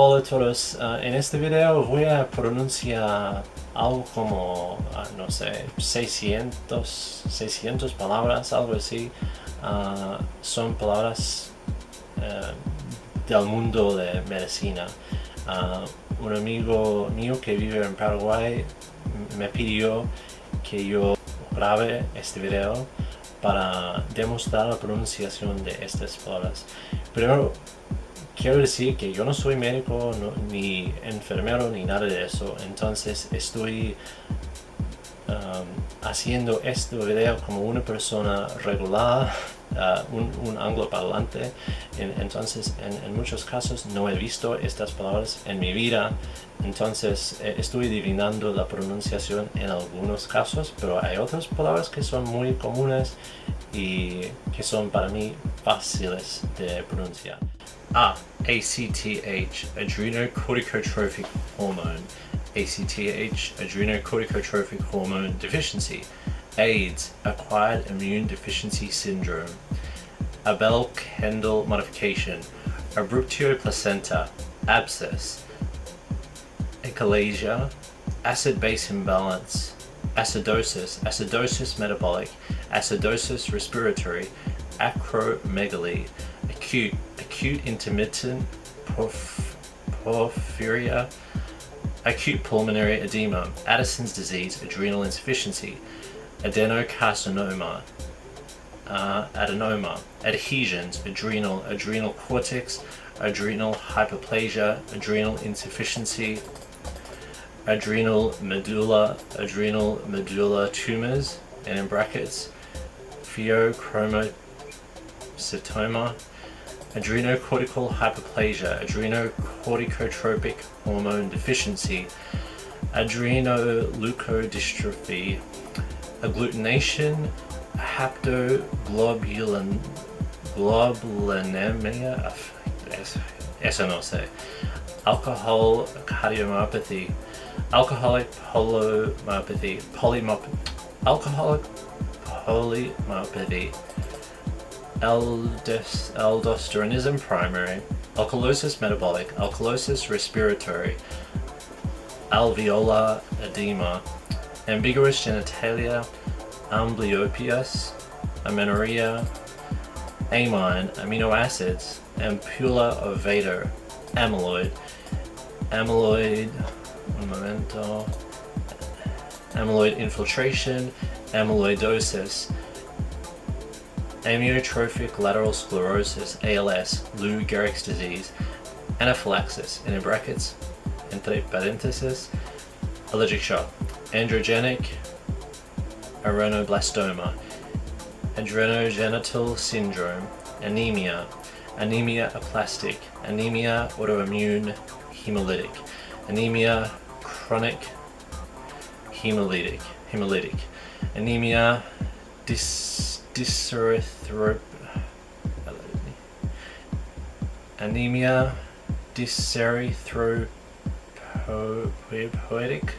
Hola a todos, en este video voy a pronunciar algo como, no sé, 600 palabras, algo así. Son palabras del mundo de medicina. Un amigo mío que vive en Paraguay me pidió que yo grabe este video para demostrar la pronunciación de estas palabras. Pero quiero decir que yo no soy médico, ni enfermero, ni nada de eso. Entonces estoy haciendo este video como una persona regular, un angloparlante. Entonces en muchos casos no he visto estas palabras en mi vida. Entonces estoy adivinando la pronunciación en algunos casos, pero hay otras palabras que son muy comunes y que son para mí fáciles de pronunciar. ACTH, adrenocorticotrophic hormone. ACTH, adrenocorticotrophic hormone deficiency. AIDS, acquired immune deficiency syndrome. Abel-Kendall modification. Abruptio placenta. Abscess. Achalasia. Acid-base imbalance. Acidosis. Acidosis metabolic. Acidosis respiratory. Acromegaly. Acute intermittent porphyria, acute pulmonary edema, Addison's disease, adrenal insufficiency, adenocarcinoma, adenoma, adhesions, adrenal cortex, adrenal hyperplasia, adrenal insufficiency, adrenal medulla tumors, and in brackets, pheochromocytoma, adrenocortical hyperplasia, adrenocorticotropic hormone deficiency, adrenoleukodystrophy, agglutination, haptoglobulinemia, eso no sé, alcohol cardiomyopathy, alcoholic polymyopathy, aldosteronism primary, alkalosis metabolic, alkalosis respiratory, alveolar edema, ambiguous genitalia, amblyopia, amenorrhea, amine, amino acids, ampulla ovata, amyloid infiltration, amyloidosis, amyotrophic lateral sclerosis, ALS, Lou Gehrig's disease, anaphylaxis, and in brackets, entre parentheses, allergic shock, androgenic arenablastoma, adrenogenital syndrome, anemia, anemia aplastic, anemia autoimmune hemolytic, anemia chronic hemolytic, anemia anemia dyserythropoietic,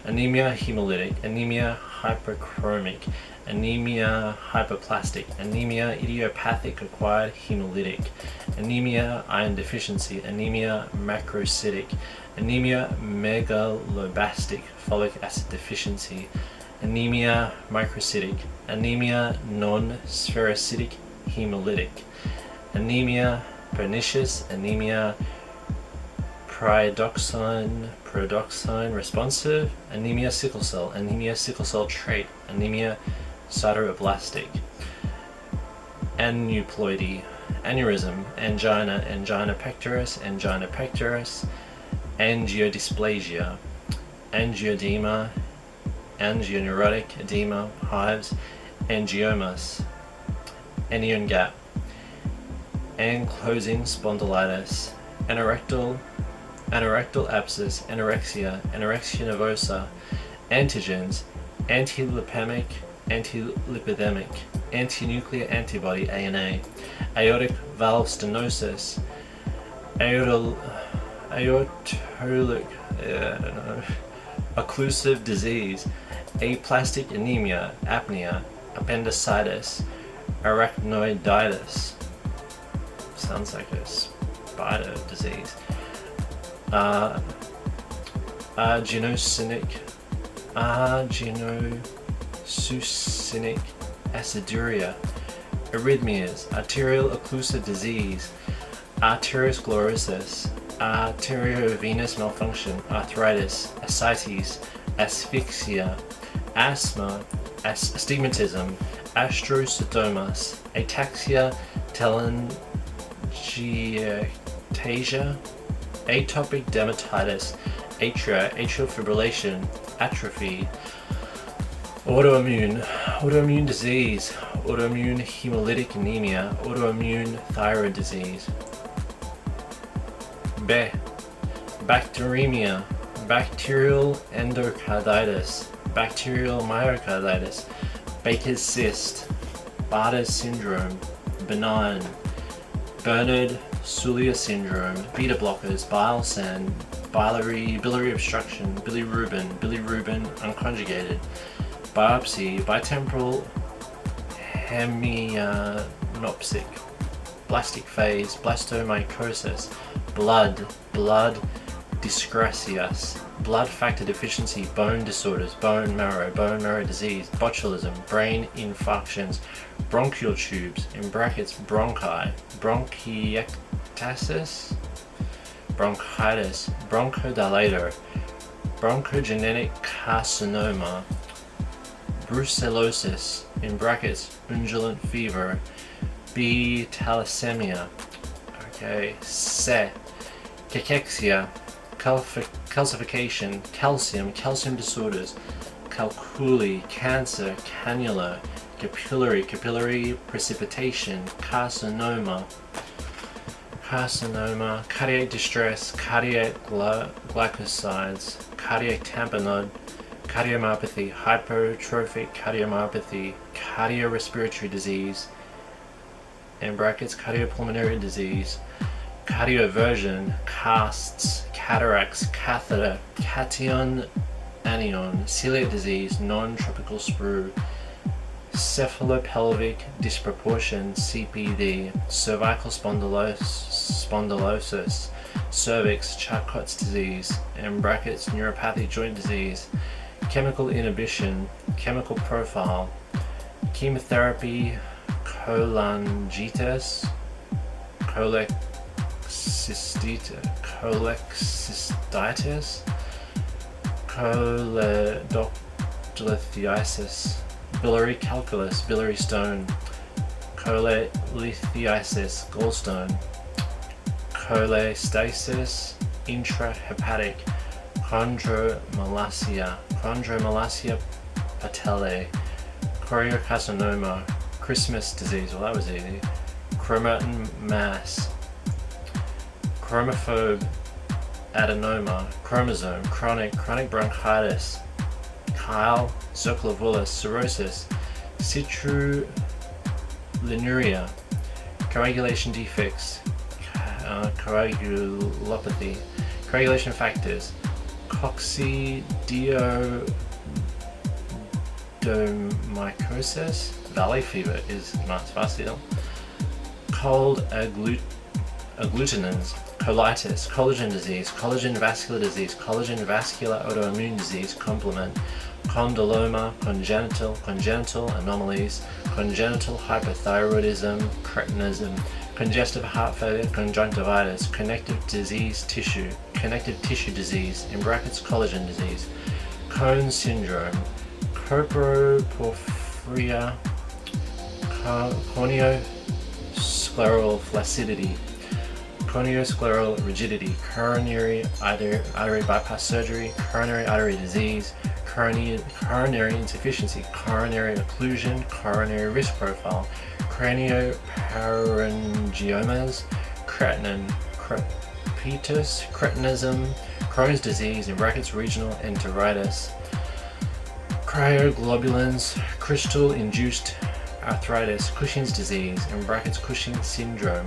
anemia hemolytic, anemia hyperchromic, anemia hyperplastic, anemia idiopathic acquired hemolytic, anemia iron deficiency, anemia macrocytic, anemia megaloblastic, folic acid deficiency, anemia microcytic, anemia non-spherocytic hemolytic, anemia pernicious, anemia pyridoxine responsive, anemia sickle cell trait, anemia sideroblastic, aneuploidy, aneurysm, angina pectoris, angiodysplasia, angioedema, angioneurotic edema, hives, angiomas, anion gap, ankylosing spondylitis, anorectal abscess, anorexia, anorexia nervosa, antigens, antilipemic, antilipidemic, antinuclear antibody, ANA, aortic valve stenosis, aortolic, occlusive disease, aplastic anemia, apnea, appendicitis, arachnoiditis, sounds like a spider disease, arginosuccinate aciduria, arrhythmias, arterial occlusive disease, arteriosclerosis, arteriovenous malfunction, arthritis, ascites, asphyxia, asthma, astigmatism, astrocytomas, ataxia, telangiectasia, atopic dermatitis, atrial fibrillation, atrophy, autoimmune disease, autoimmune hemolytic anemia, autoimmune thyroid disease. B. Bacteremia, bacterial endocarditis, bacterial myocarditis, Baker's cyst, Barter's syndrome, benign, Bernard-Soulier syndrome, beta blockers, bile sand, biliary obstruction, bilirubin unconjugated, biopsy, bitemporal hemianopsic, blastic phase, blastomycosis, blood dyscrasias, blood factor deficiency, bone disorders, bone marrow disease, botulism, brain infarctions, bronchial tubes, in brackets bronchi, bronchiectasis, bronchitis, bronchodilator, bronchogenic carcinoma, brucellosis, in brackets undulant fever, B. thalassemia. Okay, C. Cachexia, calcification, calcium disorders, calculi, cancer, cannula, capillary precipitation, carcinoma, cardiac distress, cardiac glycosides, cardiac tamponade, cardiomyopathy, hypertrophic cardiomyopathy, cardiorespiratory disease, in brackets cardiopulmonary disease, cardioversion, casts, cataracts, catheter, cation anion, celiac disease, non-tropical sprue, cephalopelvic disproportion, CPD, cervical spondylosis, cervix, Charcot's disease, in brackets neuropathic joint disease, chemical inhibition, chemical profile, chemotherapy, cholangitis, cholecystitis, choledochlithiasis, biliary calculus, biliary stone, cholelithiasis, gallstone, cholestasis, intrahepatic, chondromalacia patellae, choriocarcinoma, Christmas disease, well that was easy, chromatin mass, chromophobe adenoma, chromosome, chronic bronchitis, chyle, circle of Willis, cirrhosis, citrullinuria, coagulation defects, coagulopathy, coagulation factors, coccidioidomycosis, valley fever is Mars facile, cold agglutinins, colitis, collagen disease, collagen vascular disease, collagen vascular autoimmune disease, complement, condyloma, congenital anomalies, congenital hyperthyroidism, cretinism, congestive heart failure, conjunctivitis, connective tissue disease, in brackets collagen disease, Cone syndrome, coproporphyria, corneoscleral flaccidity, corneoscleral rigidity, coronary artery bypass surgery, coronary artery disease, coronary insufficiency, coronary occlusion, coronary risk profile, craniopharyngiomas, cretinism, Crohn's disease, in brackets regional enteritis, cryoglobulins, crystal-induced arthritis, Cushing's disease, in brackets Cushing's syndrome,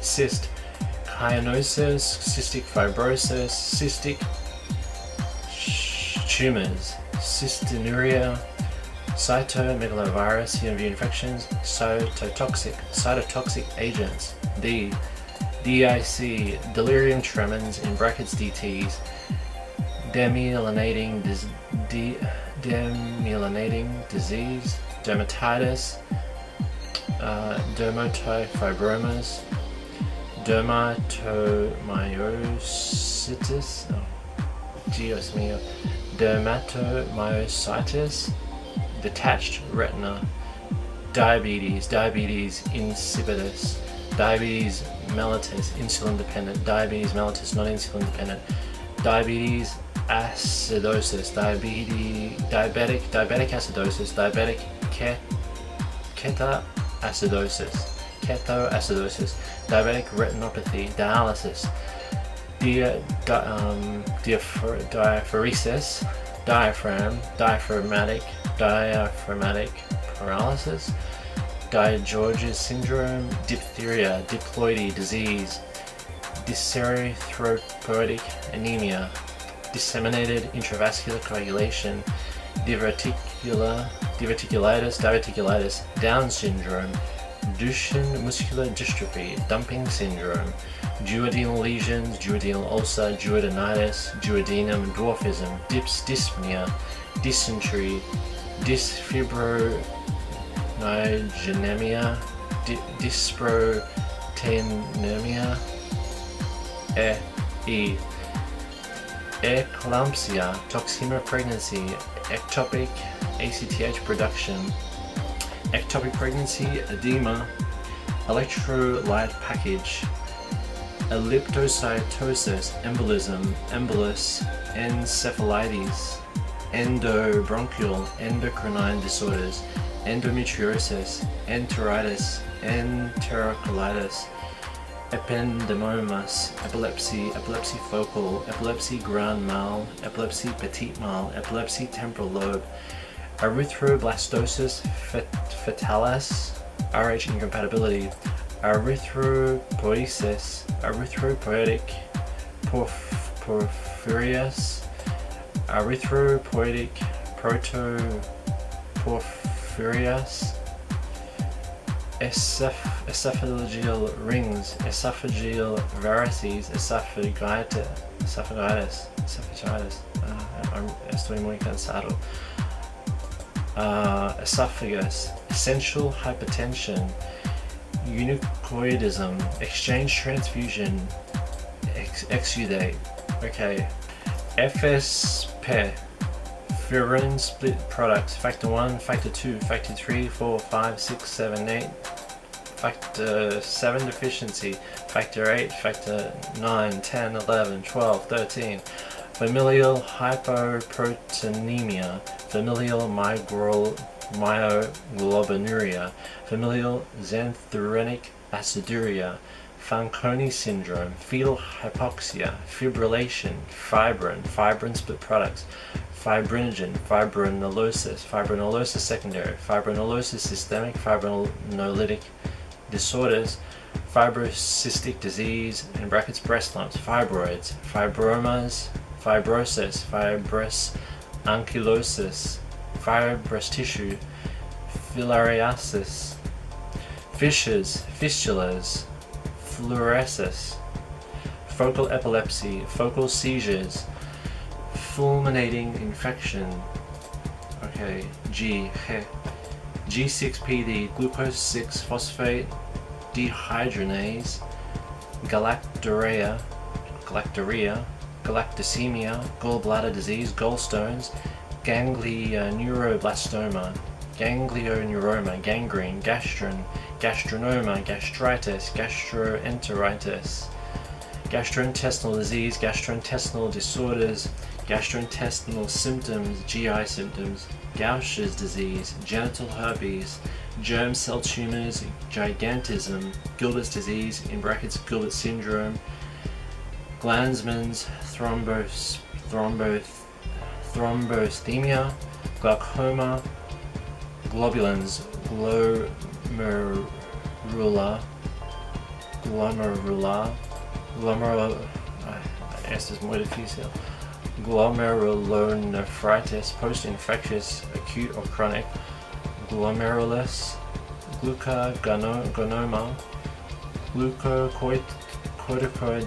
cyst, cyanosis, cystic fibrosis, cystic tumors, cystinuria, cytomegalovirus, CMV infections, cytotoxic agents, DIC, delirium tremens in brackets DTs, demyelinating disease, dermatitis, dermatofibromas, dermatomyositis, Dios mío, dermatomyositis, detached retina, diabetes insipidus, diabetes mellitus, insulin dependent, diabetes mellitus, not insulin dependent, diabetes acidosis, diabetic acidosis, diabetic ketoacidosis, diabetic retinopathy, dialysis, diaphoresis, diaphragmatic paralysis, Di-George's syndrome, diphtheria, diploidy disease, dyserythropoietic anemia, disseminated intravascular coagulation, diverticulitis, Down syndrome, Duchenne muscular dystrophy, dumping syndrome, duodenal lesions, duodenal ulcer, duodenitis, duodenum, dwarfism, dyspnea, dysentery, dysfibrinogenemia, dysproteinemia, eclampsia, toxemia pregnancy, ectopic ACTH production, ectopic pregnancy, edema, electrolyte package, elliptocytosis, embolism, embolus, encephalitis, endobronchial, endocrine disorders, endometriosis, enteritis, enterocolitis, ependymomas, epilepsy, epilepsy focal, epilepsy grand mal, epilepsy petit mal, epilepsy temporal lobe, erythroblastosis fetalis, Rh incompatibility, erythropoiesis, erythropoietic porphyrias, erythropoietic protoporphyrias, esophageal rings, esophageal varices, esophagitis. Estoy muy cansado. Esophagus, essential hypertension, eunuchoidism, exchange transfusion, exudate. Okay. FSP, furin split products, factor 1, factor 2, factor 3, 4, 5, 6, 7, 8, factor 7 deficiency, factor 8, factor 9, 10, 11, 12, 13, familial hypoproteinemia, familial myoglobinuria, familial xanthorrhenic aciduria, Fanconi syndrome, fetal hypoxia, fibrillation, fibrin split products, fibrinogen, fibrinolysis secondary, fibrinolysis systemic, fibrinolytic disorders, fibrocystic disease, in brackets breast lumps, fibroids, fibromas, fibrosis, fibrous ankylosis, fibrous tissue, filariasis, fissures, fistulas, fluoresis, focal epilepsy, focal seizures, fulminating infection. Okay, G6PD, glucose 6 phosphate dehydrogenase, galactorrhea, galactosemia, gallbladder disease, gallstones, ganglioneuroblastoma, ganglioneuroma, gangrene, gastronoma, gastritis, gastroenteritis, gastrointestinal disease, gastrointestinal disorders, gastrointestinal symptoms, GI symptoms, Gaucher's disease, genital herpes, germ cell tumors, gigantism, Gilbert's disease, in brackets Gilbert syndrome, Glanzmann's thrombothemia, glaucoma, globulins, esto es muy difícil, glomerulonephritis, post-infectious, acute or chronic, glomerulus, glucagonoma, glucocorticoid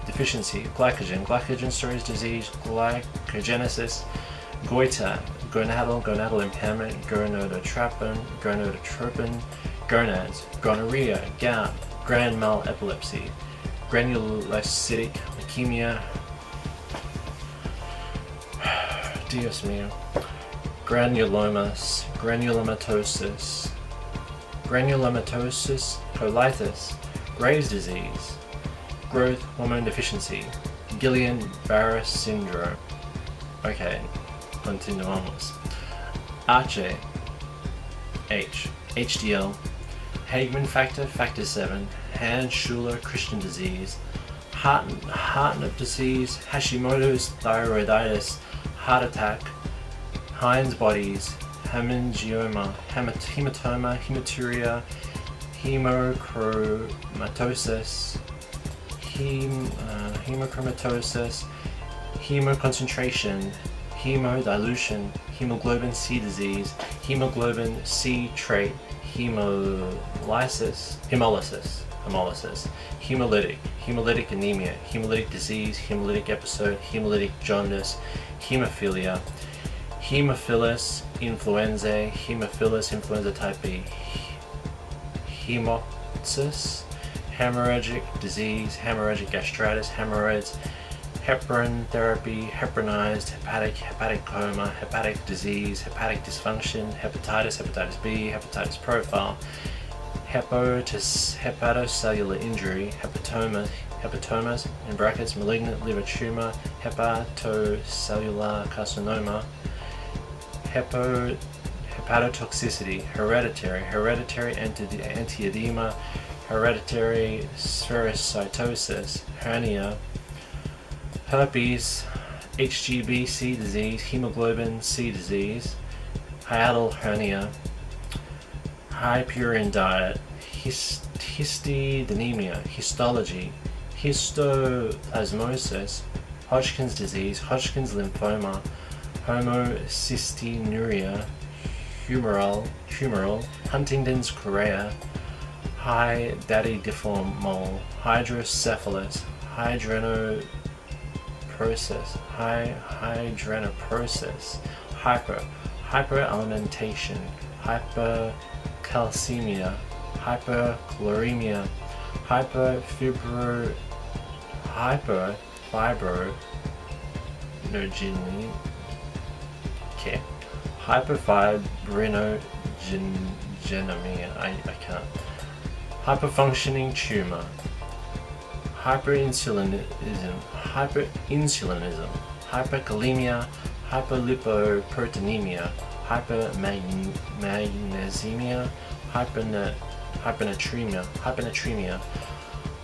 deficiency, glycogen storage disease, glycogenesis, goiter, gonadal impairment, gonadotropin, gonads, gonorrhea, gout, grand mal epilepsy, granulocytic leukemia, Dios mío, granulomas, granulomatosis, colitis, Graves' disease, growth hormone deficiency, Guillain-Barré syndrome. Okay, continuamos. H, HDL, Hagman factor, factor 7, Hand-Schuller-Christian disease, Hartnup disease, Hashimoto's thyroiditis, heart attack, Heinz bodies, hemangioma, hematoma, hematuria, hemochromatosis, hemoconcentration, hemodilution, hemoglobin C disease, hemoglobin C trait, hemolysis, hemolytic anemia, hemolytic disease, hemolytic episode, hemolytic jaundice, hemophilia, Haemophilus influenza type B, hemoptysis, hemorrhagic disease, hemorrhagic gastritis, hemorrhoids, heparin therapy, heparinized, hepatic coma, hepatic disease, hepatic dysfunction, hepatitis B, hepatitis profile, hepatocellular injury, hepatomas in brackets, malignant liver tumor, hepatocellular carcinoma, hepatotoxicity, hereditary angioedema, hereditary spherocytosis, hernia, herpes, HGBC disease, hemoglobin C disease, hiatal hernia, high purine diet, histidemia, histology, histoplasmosis, Hodgkin's disease, Hodgkin's lymphoma, homocystinuria, humoral, Huntington's chorea, high daddy deform mole, hydrocephalus, hydrenoprosis, hyperalimentation, hypercalcemia, hyperchloremia, hyperfibrinogenemia, I can't. Hyperfunctioning tumor, hyperinsulinism, hyperkalemia, hyperlipoproteinemia, hypermagnesemia, hypernatremia,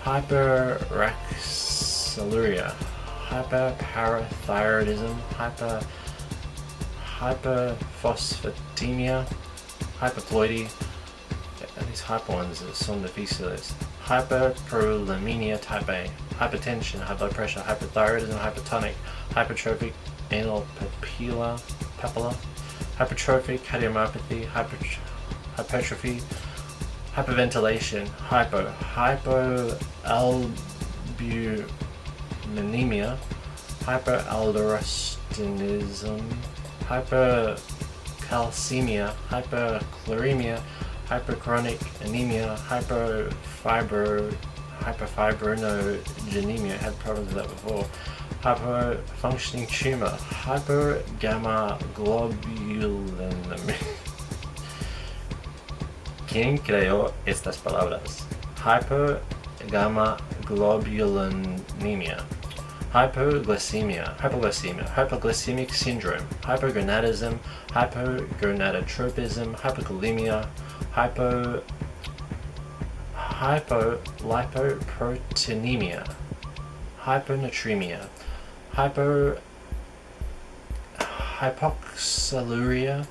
hyperraxaluria, hyperparathyroidism, hyperphosphatemia, hyperploidy, these hyper ones are son difficiles, hyperprolemia type A, hypertension, high blood pressure, hyperthyroidism, hypertonic, hypertrophic anal papilla, hypertrophic cardiomyopathy, hypertrophy, hyperventilation, hypoalbuminemia, hyperaldosteronism, hypercalcemia, hyperchloremia, hyperchronic anemia, hyperfibrinogenemia, I had problems with that before, hyperfunctioning tumor, hypergamma-globulinemia. ¿Quién creó estas palabras? Hypergamma-globulinemia, hypoglycemia, hypoglycemic syndrome, hypergonadism, hypergonadotropism, hyperkalemia, hypolipoproteinemia, hyponatremia, hypoxaluria,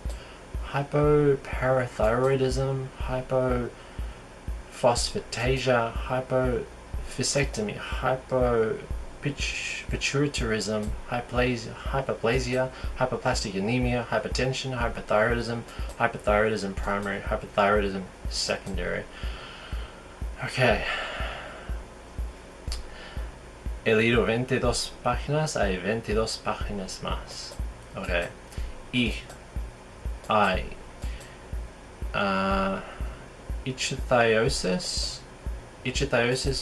hypoparathyroidism, hypophosphatasia, hypophysectomy, hypopituitarism, hyperplasia, hypoplastic anemia, hypertension, hypothyroidism primary, hypothyroidism secondary. Okay. he leído 22 páginas, hay 22 páginas más. Ok. I. Ichthyosis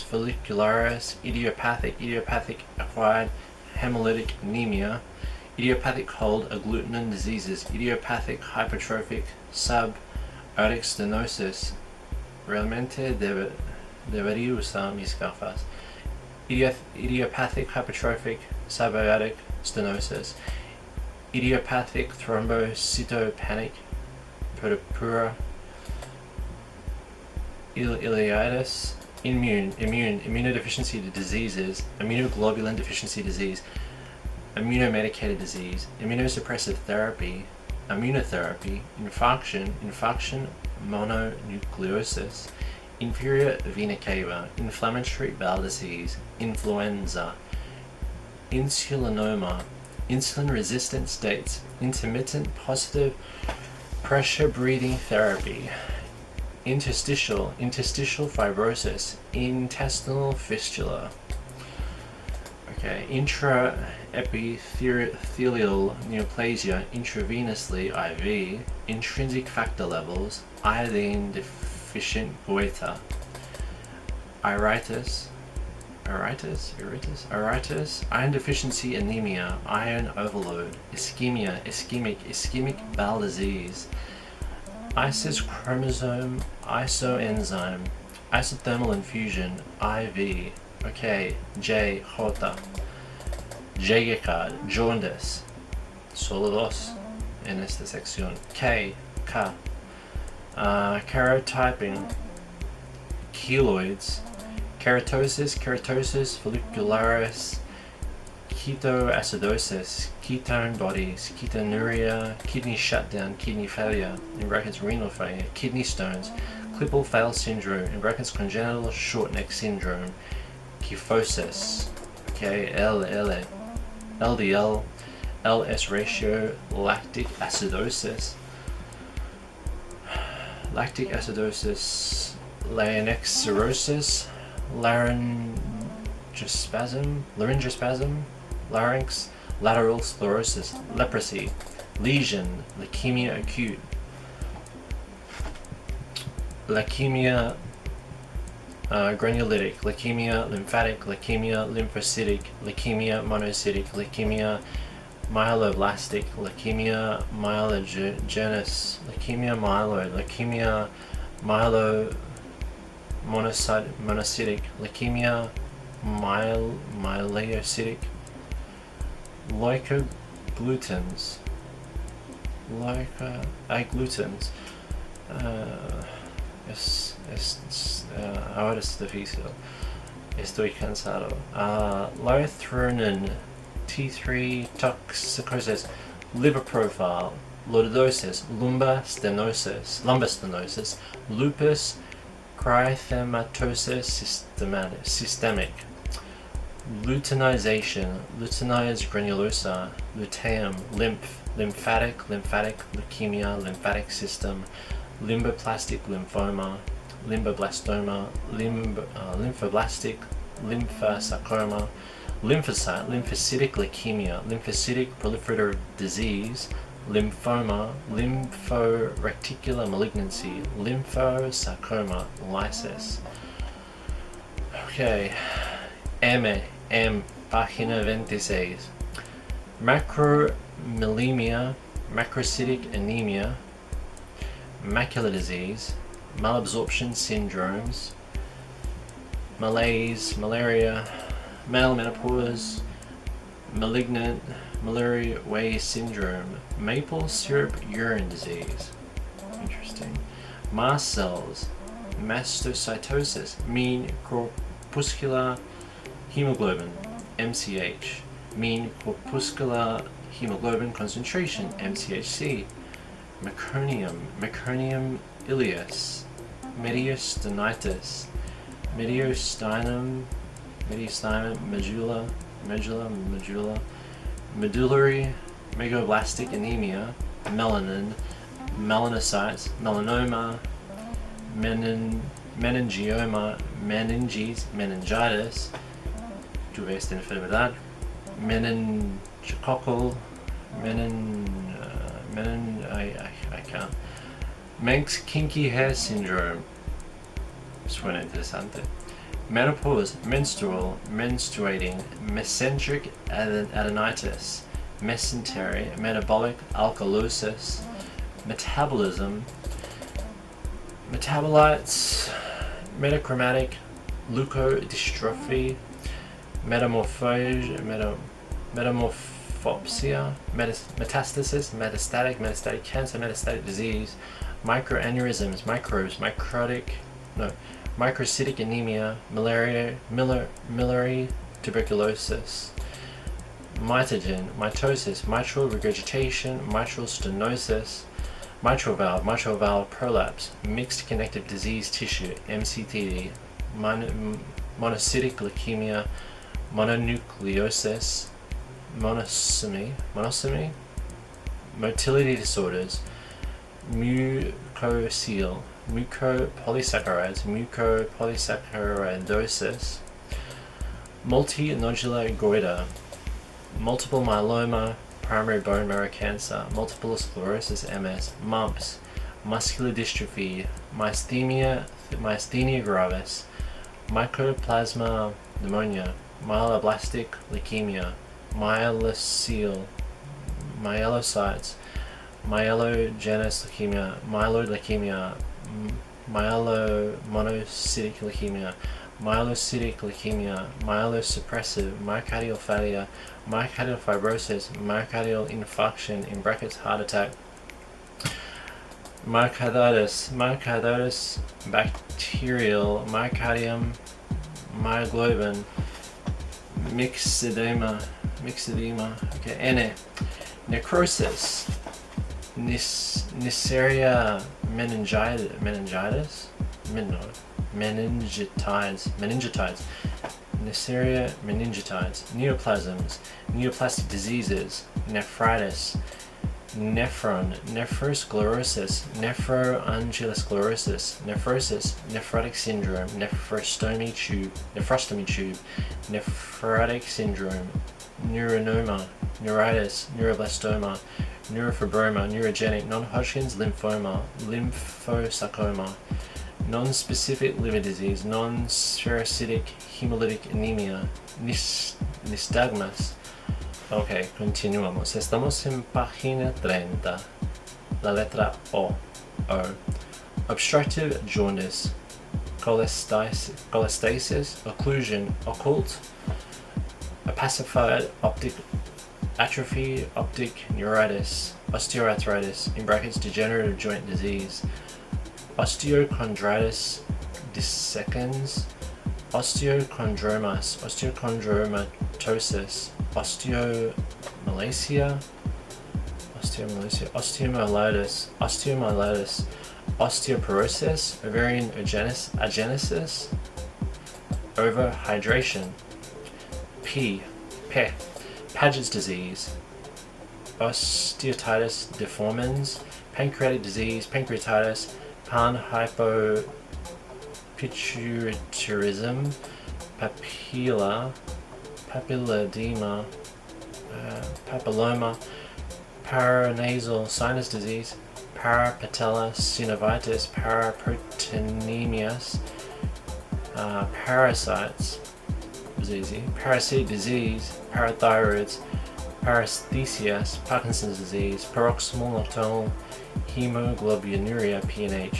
follicularis, idiopathic acquired hemolytic anemia, idiopathic cold agglutinin diseases, idiopathic hypertrophic subaortic stenosis. Realmente debería usar mis gafas. Idiopathic hypertrophic subaortic stenosis, idiopathic thrombocytopenic purpura, ileitis, immunodeficiency diseases, immunoglobulin deficiency disease, immunomedicated disease, immunosuppressive therapy, immunotherapy, infarction mononucleosis, inferior vena cava, inflammatory bowel disease, influenza, insulinoma, insulin-resistant states, intermittent positive pressure breathing therapy, interstitial fibrosis, intestinal fistula. Okay, intraepithelial neoplasia intravenously IV, intrinsic factor levels, iodine deficient goiter, iritis, iron deficiency anemia, iron overload, ischemic bowel disease, isis chromosome, isoenzyme, isothermal infusion, IV. Okay, J, J, J-card, jaundice, solo dos en esta sección. K, karyotyping, keloids, keratosis follicularis, ketoacidosis, ketone bodies, ketonuria, kidney shutdown, kidney failure, in brackets renal failure, kidney stones, Klippel-Feil syndrome, in brackets congenital short neck syndrome, kyphosis, okay, LDL, LS ratio, lactic acidosis, larynxecirrhosis, laryngospasm, larynx, lateral sclerosis, leprosy, lesion, leukemia acute, leukemia granulitic, leukemia lymphatic, leukemia lymphocytic, leukemia monocytic, leukemia myeloblastic, leukemia myelogenous, leukemia myeloid, leukemia monocytic, leukemia myelocytic, agglutins, ahora es difícil, estoy cansado. Lothronin, T3 toxicosis, liver profile, lordosis, lumbar stenosis, lupus, cryptomatosis systemic, luteinization, luteinized granulosa, luteum, lymphatic leukemia, lymphatic system, lymphoblastic lymphoma, lymphoblastic lymphosarcoma, lymphocyte, lymphocytic leukemia, lymphocytic proliferative disease, lymphoma, lymphoreticular malignancy, lymphosarcoma, lysis. Okay, M, página 26. Macromelemia, macrocytic anemia, macular disease, malabsorption syndromes, malaise, malaria, male menopause, malignant Mallory Way syndrome, maple syrup urine disease. Interesting. Mast cells, mastocytosis, mean corpuscular hemoglobin, MCH, mean corpuscular hemoglobin concentration, MCHC. Meconium ileus, mediastinitis, mediastinum, medulla, medullary megoblastic anemia, melanin, melanocytes, melanoma, meningioma, meningitis, tuve esta enfermedad. Meningococcal, I can't. Manx kinky hair syndrome. Suena interesante. Menopause, menstrual, menstruating, mesenteric adenitis, mesentery, metabolic alkalosis, metabolism, metabolites, metachromatic leukodystrophy, metamorphopsia, metastatic cancer, metastatic disease, microaneurysms, microcytic anemia, miliary tuberculosis, mitosis, mitral regurgitation, mitral stenosis, mitral valve prolapse, mixed connective disease tissue, MCTD, monocytic leukemia, mononucleosis, monosomy, motility disorders, mucopolysaccharidosis, multinodular goiter, multiple myeloma, primary bone marrow cancer, multiple sclerosis MS, mumps, muscular dystrophy, myasthenia gravis, mycoplasma pneumonia, myeloblastic leukemia, myelocytes, myelogenous leukemia, myeloid leukemia, myelomonocytic leukemia, myelocytic leukemia, myelosuppressive, myocardial failure, myocardial fibrosis, myocardial infarction (heart attack), myocarditis, bacterial, myocardium, myoglobin, myxedema, okay, necrosis, Neisseria meningitides, Neisseria meningitides, neoplasms, neoplastic diseases, nephritis, nephrosclerosis, nephrosclerosis, nephrosis, nephrotic syndrome, nephrostomy tube, nephrotic syndrome, neuronoma, neuritis, neuroblastoma, neurofibroma, neurogenic, non-Hodgkin's lymphoma, lymphosarcoma, non-specific liver disease, non-spherocytic hemolytic anemia, nystagmus. Ok, continuamos. Estamos en página 30. La letra O. Obstructive jaundice, cholestasis, occlusion, occult, opacified optic atrophy, optic neuritis, osteoarthritis (degenerative joint disease), osteochondritis dissecans, osteochondromas, osteochondromatosis, osteomalacia, osteomyelitis, osteoporosis, ovarian agenesis, overhydration. Paget's disease, osteotitis deformans, pancreatic disease, pancreatitis, panhypopituitarism, papilledema, papilloma, paranasal sinus disease, parapatella synovitis, paraproteinemias, parasites, parasitic disease, parathyroids, paresthesias, Parkinson's disease, paroxysmal nocturnal hemoglobinuria (PNH),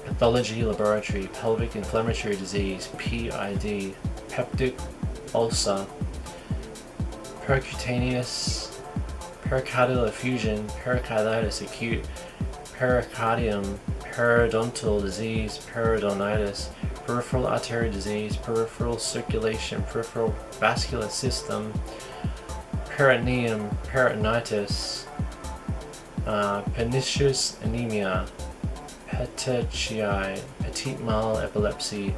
pathology laboratory, pelvic inflammatory disease (PID), peptic ulcer, percutaneous pericardial effusion, pericarditis acute, pericardium, periodontal disease, periodontitis, peripheral artery disease, peripheral circulation, peripheral vascular system, peritoneum, peritonitis, pernicious anemia, petechiae, petit mal epilepsy,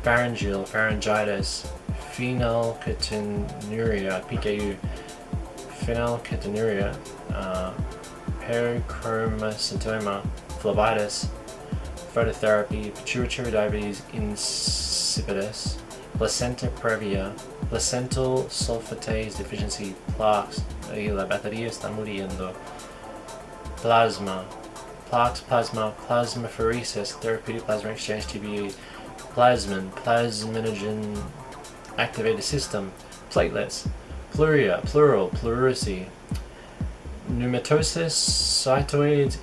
pharyngeal, pharyngitis, phenylketonuria, PKU, phenylketonuria, perichromocytoma, phlebitis, phototherapy, pituitary diabetes insipidus, placenta previa, placental sulfatase deficiency, plaques, y la batería está muriendo. Plasma, plaques, plasmapheresis, therapeutic plasma exchange, TBE. Plasminogen activated system, platelets, plural, pleurisy, pneumatosis, cytoids,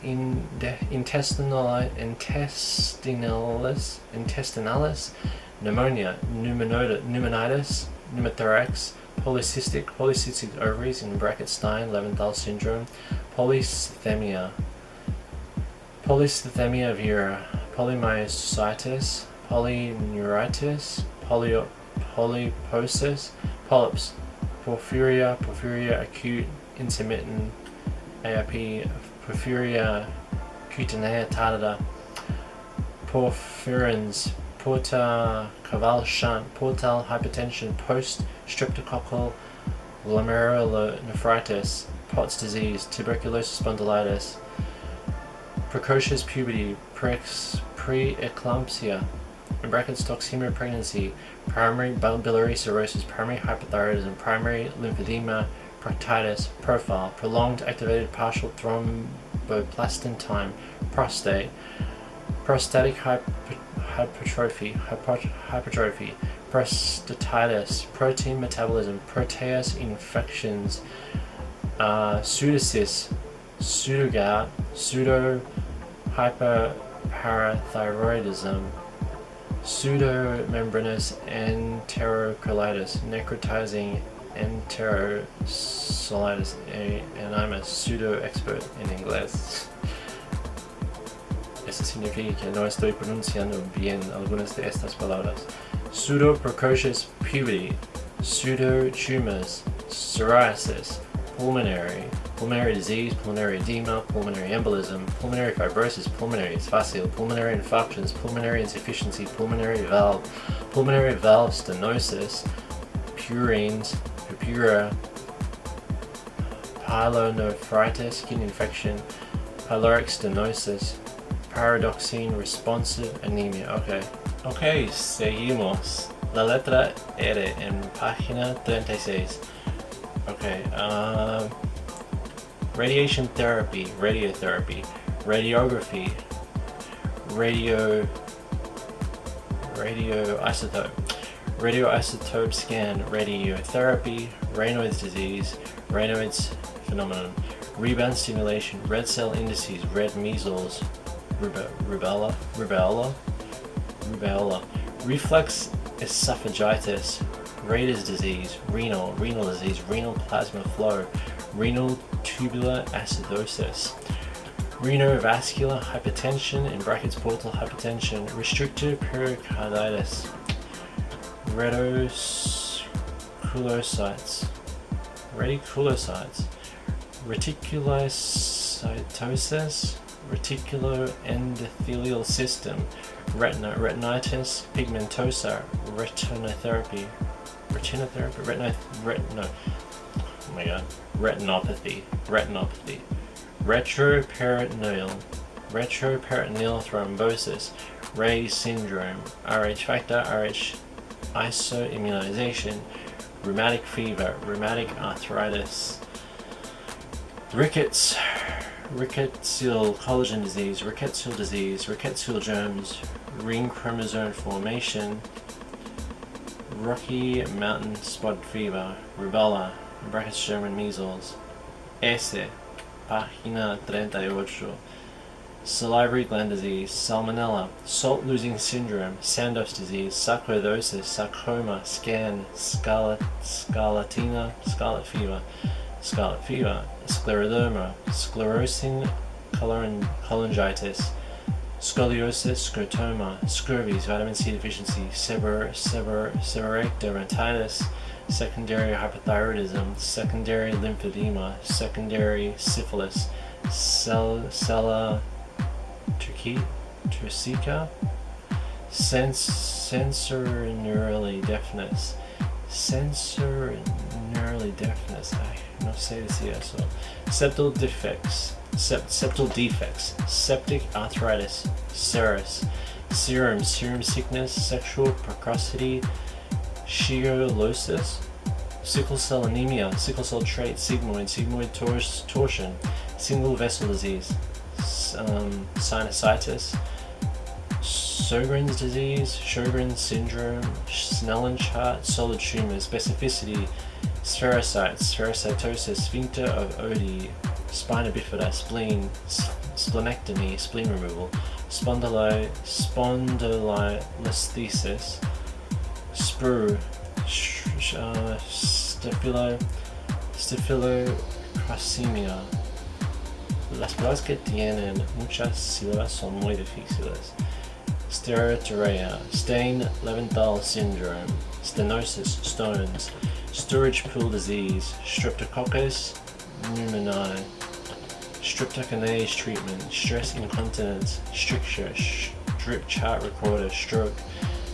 intestinalis, pneumonia, pneumonitis, pneumothorax, polycystic ovaries (Stein-Leventhal syndrome), polycythemia vera, polymyositis, polyneuritis, polyposis, polyps, porphyria acute intermittent AIP, porphyria cutanea tardata, porphyrins, portal hypertension, post-streptococcal glomerulonephritis, Pott's disease, tuberculosis spondylitis, precocious puberty, preeclampsia, toxemia pregnancy, primary biliary cirrhosis, primary hypothyroidism, primary lymphedema, proctitis, profile, prolonged activated partial thromboplastin time, prostate, prostatic hypertrophy, prostatitis, protein metabolism, protease infections, pseudocysts, pseudogout, pseudo-hyperparathyroidism, pseudomembranous enterocolitis, necrotizing enterocolitis, and I'm a pseudo-expert in inglés. Eso significa que no estoy pronunciando bien algunas de estas palabras. Pseudo-precocious puberty, pseudotumors, psoriasis, pulmonary disease, pulmonary edema, pulmonary embolism, pulmonary fibrosis, pulmonary facile, pulmonary infarctions, pulmonary insufficiency, pulmonary valve stenosis, purines, purpura, pyelonephritis, skin infection, pyloric stenosis, paradoxine responsive anemia. Ok, seguimos. La letra R en página 36. Radiation therapy, radiotherapy, radiography, radioisotope scan, radiotherapy, Raynaud's disease, Raynaud's phenomenon, rebound stimulation, red cell indices, red measles, rubella, reflex esophagitis, Rader's disease, renal disease, renal plasma flow, renal tubular acidosis, renovascular hypertension (portal hypertension), restrictive pericarditis, reticulocytes, reticulocytosis, reticuloendothelial system, retinitis pigmentosa, retinopathy, retroperitoneal thrombosis, Ray's syndrome, Rh factor, Rh isoimmunization, rheumatic fever, rheumatic arthritis, rickettsial collagen disease, rickettsial germs, ring chromosome formation, Rocky Mountain spot fever, rubella, German measles. Página 38. Salivary gland disease, salmonella, salt losing syndrome, Sandoff's disease, sarcoidosis, sarcoma, scan, scarlet fever, scleroderma, sclerosing cholangitis, scoliosis, scrotoma, scurvies, vitamin C deficiency, seborrheic dermatitis, secondary hypothyroidism, secondary lymphedema, secondary syphilis, Trisica, sensorineural deafness, I no sé decir eso, septal defects, septic arthritis, serum sickness, sexual precocity, shigellosis, sickle cell anemia, sickle cell trait, sigmoid torsion, single vessel disease, sinusitis, Sjogren's disease, Sjogren's syndrome, Snellen chart, solid tumors, specificity, spherocytosis, sphincter of Oddi, spina bifida, spleen, splenectomy, spleen removal, spondylolisthesis, sprue, staphylococcemia. Las palabras que tienen muchas sílabas son muy difíciles. Steroidea, Stein-Leventhal syndrome, stenosis, stones, storage pool disease, Streptococcus pneumoniae, streptokinase treatment, stress incontinence, stricture, strip chart recorder, stroke,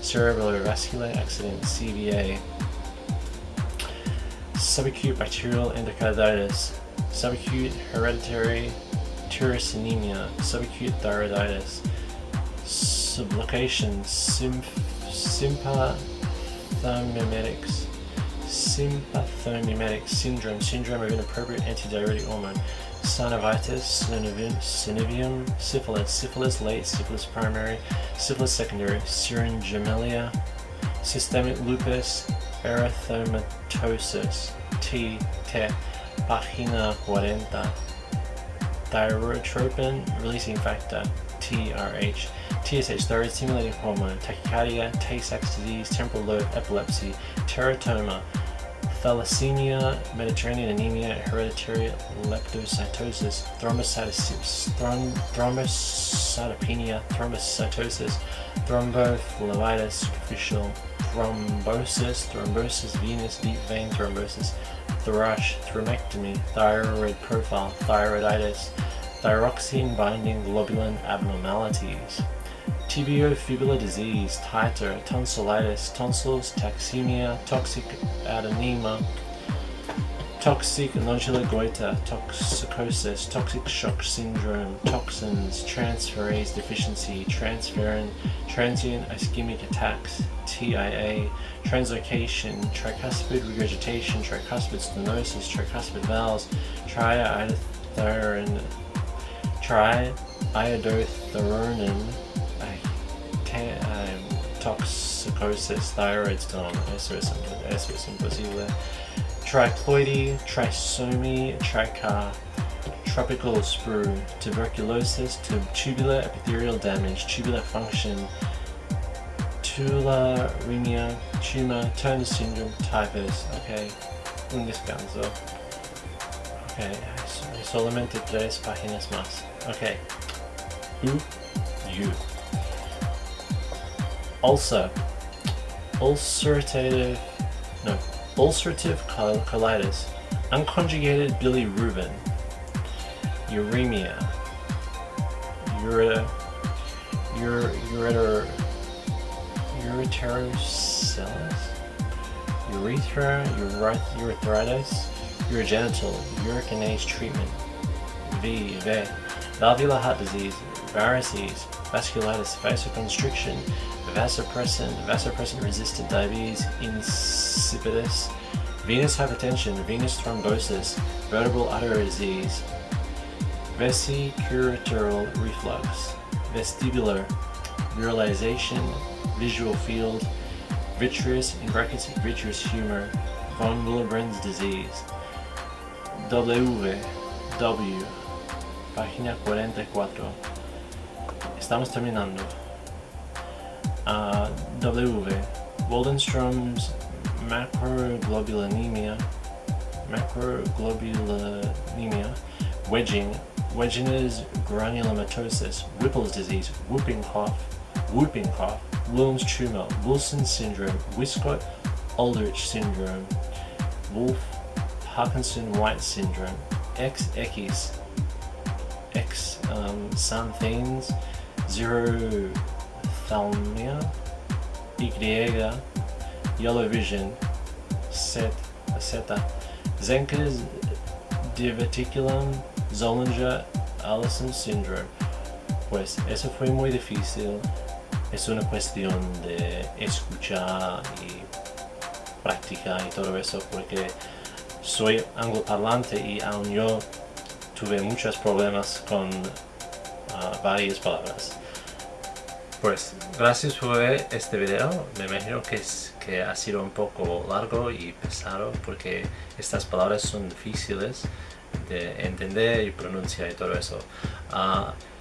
cerebrovascular accident, CVA, subacute bacterial endocarditis, subacute hereditary tyrosinemia, subacute thyroiditis, subluxation, sympathomimetics syndrome of inappropriate antidiuretic hormone, synovitis, synovium, syphilis late, syphilis primary, syphilis secondary, syringomelia, systemic lupus, erythematosus, T, página 40, thyrotropin releasing factor, TRH, TSH, thyroid stimulating hormone, tachycardia, Tay-Sachs disease, temporal lobe, epilepsy, teratoma, thalassemia, Mediterranean anemia, hereditary leptocytosis, thrombocytopenia, thrombocytosis, thrombophlebitis, superficial thrombosis, venous, deep vein thrombosis, thrush, thrombectomy, thyroid profile, thyroiditis, thyroxine binding globulin abnormalities, tibiofibular disease, titer, tonsillitis, tonsils, taxemia, toxic adenoma, toxic nodular goiter, toxicosis, toxic shock syndrome, toxins, transferase deficiency, transferrin, transient ischemic attacks, TIA, translocation, tricuspid regurgitation, tricuspid stenosis, tricuspid valves, triiodothyronin, toxicosis, thyroid storm, eso es imposible, triploidy, trisomy, tropical sprue, tuberculosis, tubular epithelial damage, tubular function, tularemia, tumor, Turner syndrome, typhus. Okay, un descanso. Okay, solamente 3 páginas más. Okay, ulcerative colitis, unconjugated bilirubin, uremia, ureteroceles, urethritis, urogenital, uricanase treatment, valvular heart disease, varices, vasculitis, vasoconstriction, vasopressin resistant diabetes insipidus, venous hypertension, venous thrombosis, vertebral artery disease, vesicuratorial reflux, vestibular virilization, visual field, vitreous vitreous humor, von Willebrand's disease, página 44. Estamos terminando. Waldenstrom's macroglobulinemia, Wegener's granulomatosis, Whipple's disease, whooping cough, Wilms tumor, Wilson syndrome, Wiskott-Aldrich syndrome, Wolff-Parkinson-White syndrome, xanthanes, xerothalmia, yellow vision, seta, Zenker's diverticulum, Zollinger-Allison syndrome. Pues eso fue muy difícil. Es una cuestión de escuchar y práctica y todo eso, porque soy angloparlante y aún yo tuve muchos problemas con varias palabras. Pues gracias por ver este video. Me imagino que ha sido un poco largo y pesado porque estas palabras son difíciles de entender y pronunciar y todo eso.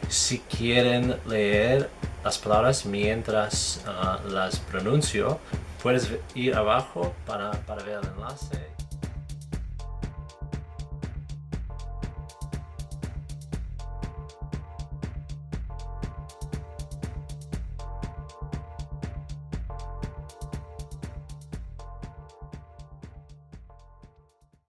Si quieren leer las palabras mientras las pronuncio, puedes ir abajo para ver el enlace.